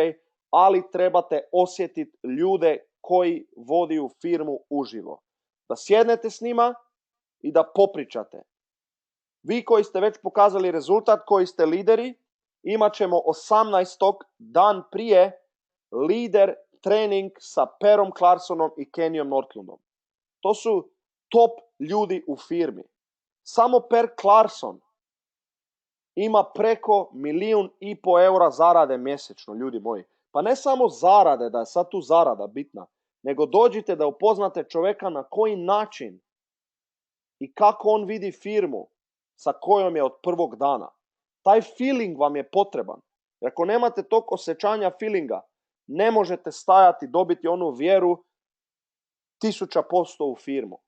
ali trebate osjetiti ljude koji vodiju firmu uživo. Da sjednete s njima i da popričate. Vi koji ste već pokazali rezultat, koji ste lideri, imat ćemo 18. dan prije lider trening sa Perom Clarksonom i Kennyom Northlandom. To su top ljudi u firmi. Samo Per Clarkson ima preko 1,5 milijuna eura zarade mjesečno, ljudi moji. Pa ne samo zarade, da je sad tu zarada bitna, nego dođite da upoznate čovjeka na koji način i kako on vidi firmu sa kojom je od prvog dana. Taj feeling vam je potreban. Jer ako nemate tog osjećanja feelinga, ne možete stajati, dobiti onu vjeru 1000% u firmu.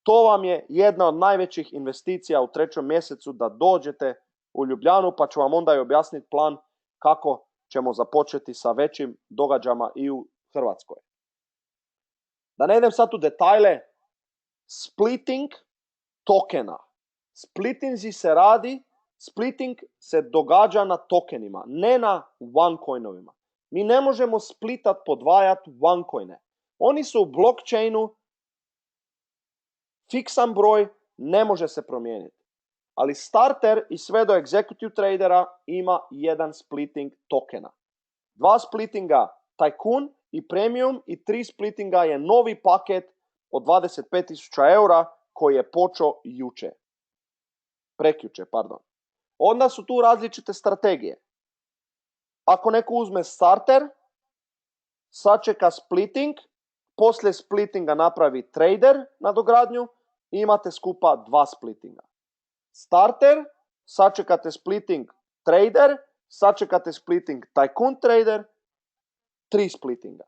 To vam je jedna od najvećih investicija u 3. mjesecu, da dođete u Ljubljanu, pa ću vam onda i objasniti plan kako ćemo započeti sa većim događajima i u Hrvatskoj. Da ne idem sad u detajle, splitting tokena. Splitting se događa na tokenima, ne na OneCoinovima. Mi ne možemo splitat, podvajati OneCoine. Oni su u blockchainu, fiksan broj, ne može se promijeniti. Ali starter i sve do executive tradera ima jedan splitting tokena. 2 splittinga Tycoon i Premium i 3 splittinga je novi paket od 25.000 eura koji je počeo prekjuče. Onda su tu različite strategije. Ako neko uzme starter, sačeka splitting, poslije splittinga napravi trader na dogradnju i imate skupa 2 splittinga. Starter, sačekate splitting trader, sačekate splitting Tycoon trader, 3 splittinga.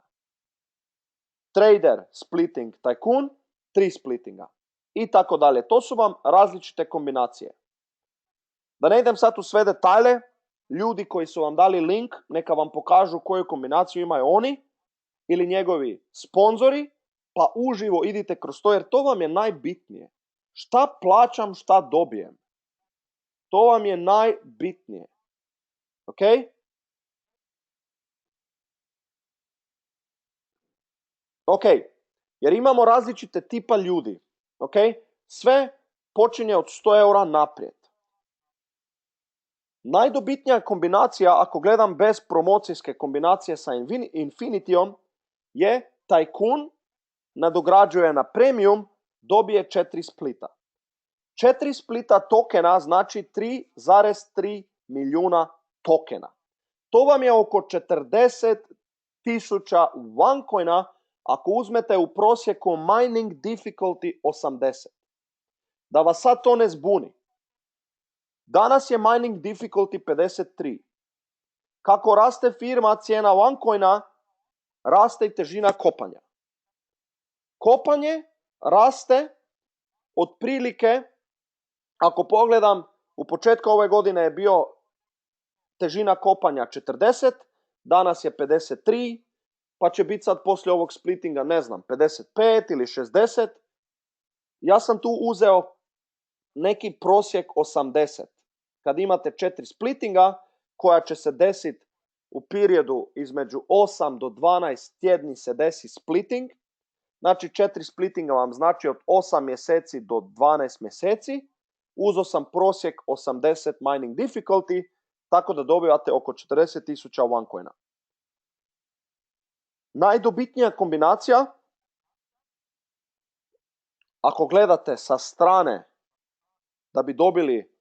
Trader, splitting, Tycoon, 3 splittinga. I tako dalje. To su vam različite kombinacije. Da ne idem sad u sve detalje, ljudi koji su vam dali link, neka vam pokažu koju kombinaciju imaju oni ili njegovi sponzori, pa uživo idite kroz to, jer to vam je najbitnije. Šta plaćam, šta dobijem. To vam je najbitnije. Ok? Ok, jer imamo različite tipa ljudi. Ok? Sve počinje od 100 eura naprijed. Najdobitnija kombinacija, ako gledam bez promocijske kombinacije sa Infinitijom, je Tycoon nadograđuje na Premium, dobije 4 splita. 4 splita tokena znači 3,3 milijuna tokena. To vam je oko 40.000 OneCoina ako uzmete u prosjeku mining difficulty 80. Da vas sad to ne zbuni. Danas je mining difficulty 53. Kako raste firma, cijena OneCoina, raste i težina kopanja. Kopanje raste otprilike, ako pogledam, u početku ove godine je bio težina kopanja 40, danas je 53, pa će biti sad poslije ovog splittinga, 55 ili 60. Ja sam tu uzeo neki prosjek 80. Kad imate 4 splittinga koja će se desiti u periodu između 8 do 12 tjedni se desi splitting. Znači 4 splittinga vam znači od 8 mjeseci do 12 mjeseci. Uzeo sam prosjek 80 mining difficulty, tako da dobivate oko 40.000 OneCoina. Najdobitnija kombinacija, ako gledate sa strane da bi dobili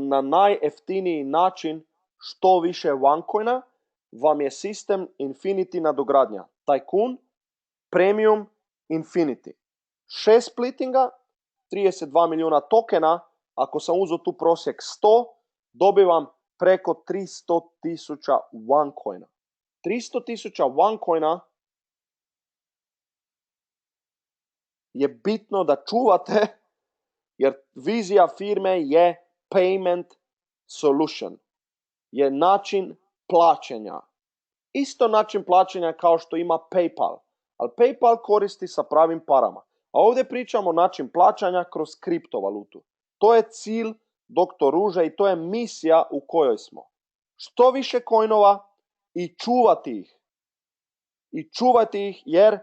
na najjeftiniji način što više OneCoina, vam je sistem Infinity nadogradnja. Tycoon, Premium, Infinity. 6 splittinga, 32 milijuna tokena, ako sam uzeo tu prosjek 100, dobivam preko 300.000 OneCoina. 300.000 OneCoina je bitno da čuvate Jer vizija firme je payment solution. Je način plaćanja. Isto način plaćanja kao što ima PayPal. Ali PayPal koristi sa pravim parama. A ovdje pričamo način plaćanja kroz kriptovalutu. To je cilj Dr. Ruže i to je misija u kojoj smo. Što više coinova i čuvati ih. I čuvati ih jer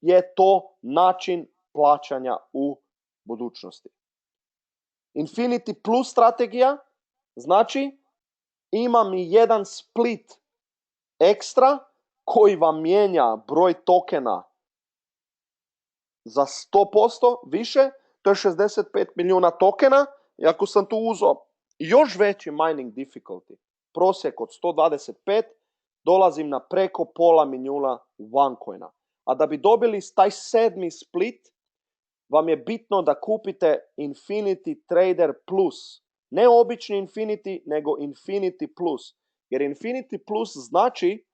je to način plaćanja u budućnosti. Infinity Plus strategija znači imam i jedan split ekstra koji vam mijenja broj tokena za 100% više, to je 65 milijuna tokena. I ako sam tu uzeo još veći mining difficulty, prosjek od 125, dolazim na preko pola milijuna OneCoina. A da bi dobili taj 7. split, vam je bitno da kupite Infinity Trader Plus. Ne obični Infinity, nego Infinity Plus. Jer Infinity Plus znači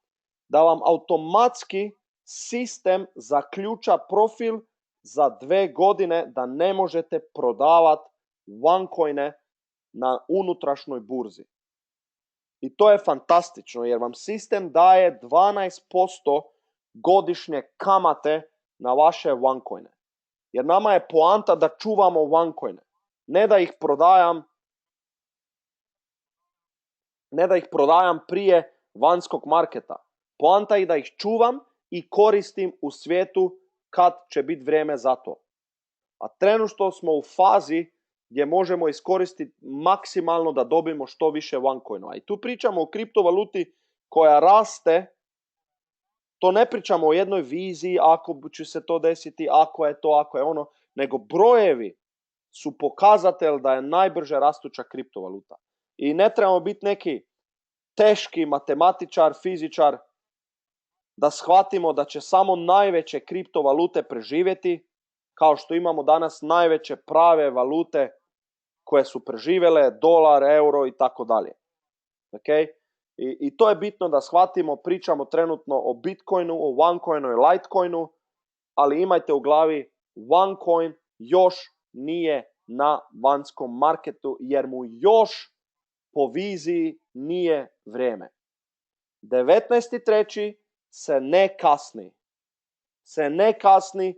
da vam automatski sistem zaključa profil za 2 godine da ne možete prodavati OneCoine na unutrašnjoj burzi. I to je fantastično jer vam sistem daje 12% godišnje kamate na vaše OneCoine. Jer nama je poanta da čuvamo OneCoine. Ne da ih prodajam prije vanjskog marketa. Poanta je da ih čuvam i koristim u svijetu kad će biti vrijeme za to. A trenutno smo u fazi gdje možemo iskoristiti maksimalno da dobijemo što više OneCoinova. I tu pričamo o kriptovaluti koja raste. To ne pričamo o jednoj viziji, ako će se to desiti, ako je to, ako je ono, nego brojevi su pokazatelj da je najbrže rastuća kriptovaluta. I ne trebamo biti neki teški matematičar, fizičar, da shvatimo da će samo najveće kriptovalute preživjeti, kao što imamo danas najveće prave valute koje su preživjele, dolar, euro i tako dalje. Okay? I to je bitno da shvatimo, pričamo trenutno o Bitcoinu, o OneCoinu i Litecoinu, ali imajte u glavi, OneCoin još nije na vanjskom marketu jer mu još po viziji nije vrijeme. 19.3. se ne kasni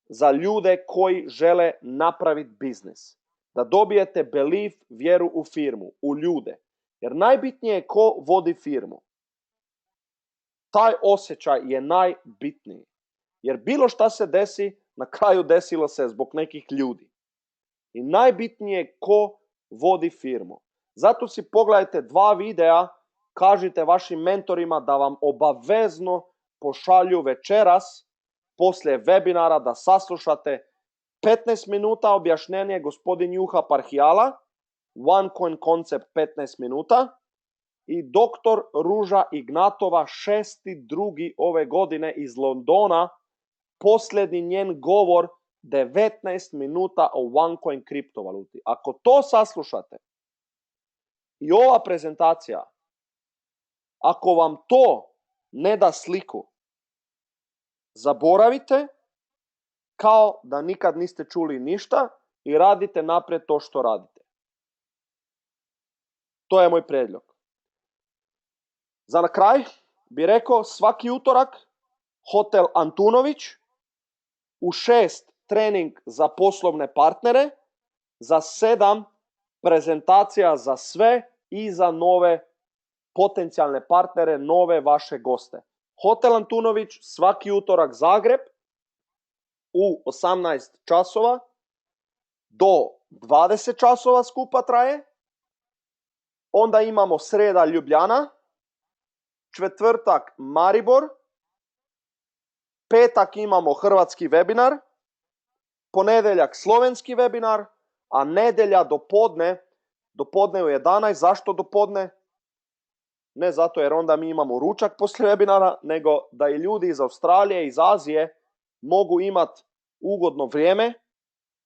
za ljude koji žele napraviti biznis. Da dobijete belief, vjeru u firmu, u ljude. Jer najbitnije je ko vodi firmu. Taj osjećaj je najbitniji. Jer bilo šta se desi, na kraju desilo se zbog nekih ljudi. I najbitnije je ko vodi firmu. Zato si pogledajte 2 videa, kažite vašim mentorima da vam obavezno pošalju večeras poslije webinara da saslušate 15 minuta objašnjenje gospodin Juha Parhijala, OneCoin koncept 15 minuta i dr. Ruža Ignatova 6.2. ove godine iz Londona, posljednji njen govor 19 minuta o OneCoin kriptovaluti. Ako to saslušate i ova prezentacija, ako vam to ne da sliku, zaboravite kao da nikad niste čuli ništa i radite naprijed to što radite. To je moj prijedlog. Za na kraj bi rekao svaki utorak Hotel Antunović, u 6 trening za poslovne partnere, za 7 prezentacija za sve i za nove potencijalne partnere, nove vaše goste. Hotel Antunović svaki utorak Zagreb u 18 časova do 20 časova skupa traje. Onda imamo sreda Ljubljana, četvrtak Maribor, petak imamo hrvatski webinar, ponedjeljak slovenski webinar, a nedjelja do podne u 11. Zašto do podne? Ne zato jer onda mi imamo ručak poslije webinara, nego da i ljudi iz Australije, iz Azije mogu imati ugodno vrijeme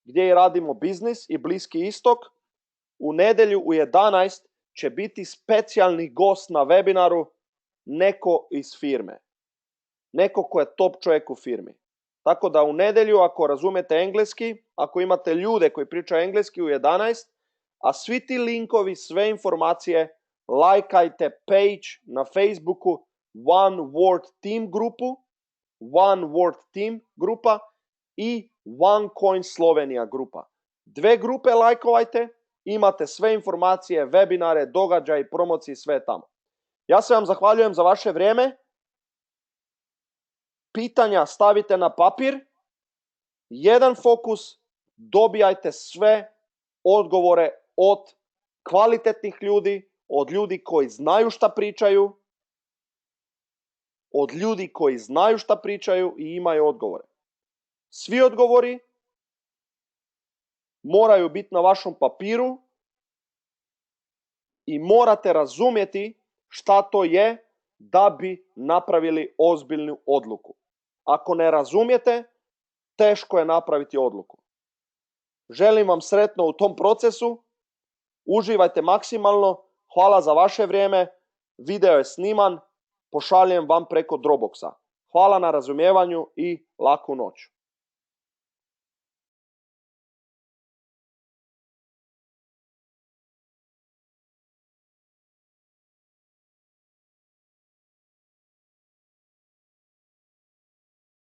gdje i radimo biznis i Bliski istok. U nedjelju u 11 će biti specijalni gost na webinaru neko iz firme. Neko ko je top čovjek u firmi. Tako da u nedjelju, ako razumijete engleski, ako imate ljude koji pričaju engleski u 11, a svi ti linkovi, sve informacije, lajkajte page na Facebooku One Word Team grupu, One Word Team grupa i One Coin Slovenija grupa. 2 grupe lajkovajte, imate sve informacije, webinare, događaje, promocije, sve tamo. Ja se vam zahvaljujem za vaše vrijeme. Pitanja stavite na papir. Jedan fokus, dobijajte sve odgovore od kvalitetnih ljudi, od ljudi koji znaju šta pričaju, od ljudi koji znaju šta pričaju i imaju odgovore. Svi odgovori moraju biti na vašem papiru i morate razumjeti šta to je da bi napravili ozbiljnu odluku. Ako ne razumijete, teško je napraviti odluku. Želim vam sretno u tom procesu. Uživajte maksimalno. Hvala za vaše vrijeme. Video je sniman. Pošaljem vam preko Dropboxa. Hvala na razumijevanju i laku noć.